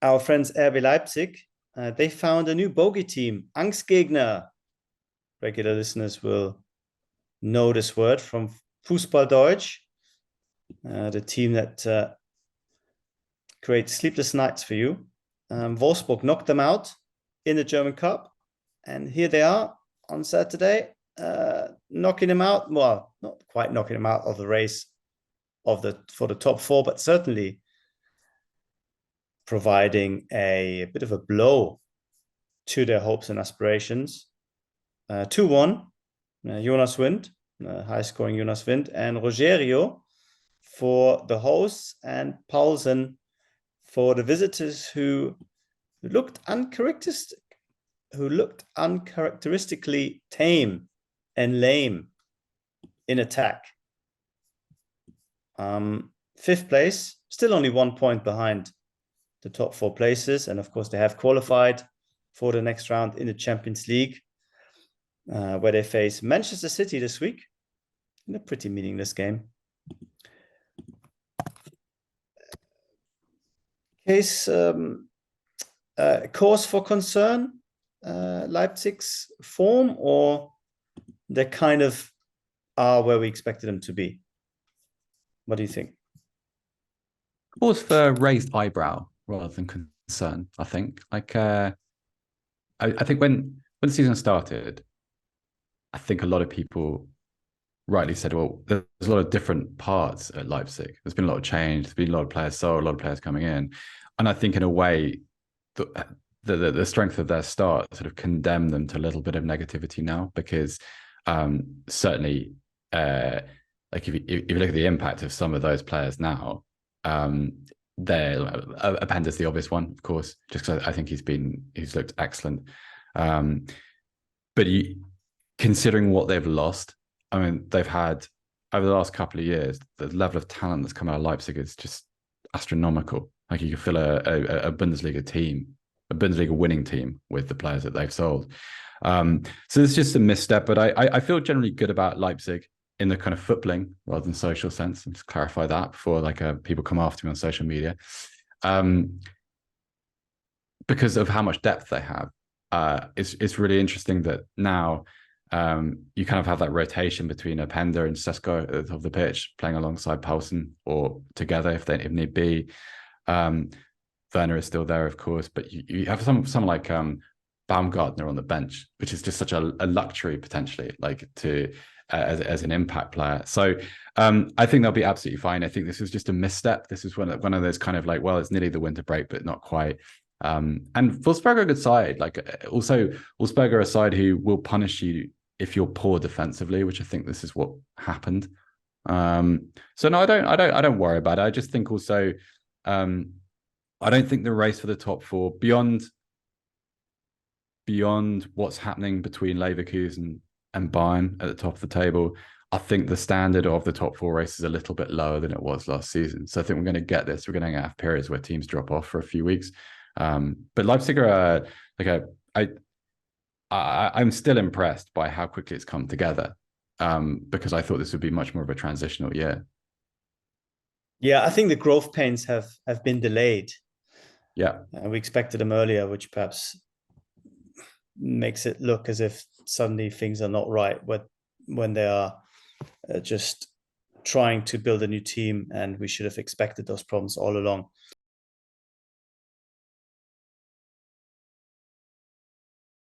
our friends RB Leipzig, they found a new bogey team, Angstgegner. Regular listeners will know this word from Fußball Deutsch, the team that creates sleepless nights for you. Wolfsburg knocked them out in the German Cup, and here they are on Saturday, knocking them out. Well, not quite knocking them out of the race for the top four, but certainly providing a bit of a blow to their hopes and aspirations. 2-1, Jonas Wind, high-scoring Jonas Wind, and Rogerio for the hosts, and Paulsen for the visitors, who looked uncharacteristically tame and lame in attack. Fifth place, still only 1 point behind the top four places, and of course they have qualified for the next round in the Champions League, where they face Manchester City this week in a pretty meaningless game. Cause for concern, Leipzig's form, or they kind of are where we expected them to be? What do you think? Cause for raised eyebrow rather than concern, I think. I think when the season started, I think a lot of people rightly said, well, there's a lot of different parts at Leipzig. There's been a lot of change. There's been a lot of players sold, a lot of players coming in. And I think in a way, the strength of their start sort of condemned them to a little bit of negativity now, because certainly, like if you look at the impact of some of those players now, Apenda's the obvious one, of course, just because I think he's looked excellent. But considering what they've lost, I mean, they've had over the last couple of years, the level of talent that's come out of Leipzig is just astronomical. Like, you could fill a Bundesliga team, a Bundesliga winning team, with the players that they've sold. So it's just a misstep, but I feel generally good about Leipzig in the kind of footballing rather than social sense. Let's clarify that before people come after me on social media, because of how much depth they have. It's really interesting that now you kind of have that rotation between Openda and Sesko of the pitch, playing alongside Paulsen or together if need be. Werner is still there, of course, but you have someone like Baumgartner on the bench, which is just such a luxury potentially, like as an impact player. So I think they'll be absolutely fine. I think this was just a misstep. This is one of those kind of like, well, it's nearly the winter break, but not quite. And Wolfsburg are a good side. Like, also Wolfsburg are a side who will punish you if you're poor defensively, which I think this is what happened. So no, I don't worry about it. I just think also, I don't think the race for the top four, beyond what's happening between Leverkusen and Bayern at the top of the table, I think the standard of the top four race is a little bit lower than it was last season. So I think we're going to get this. We're going to have periods where teams drop off for a few weeks. But Leipzig are I'm still impressed by how quickly it's come together, because I thought this would be much more of a transitional year. Yeah, I think the growth pains have been delayed. Yeah. We expected them earlier, which perhaps makes it look as if suddenly things are not right when they are just trying to build a new team, and we should have expected those problems all along.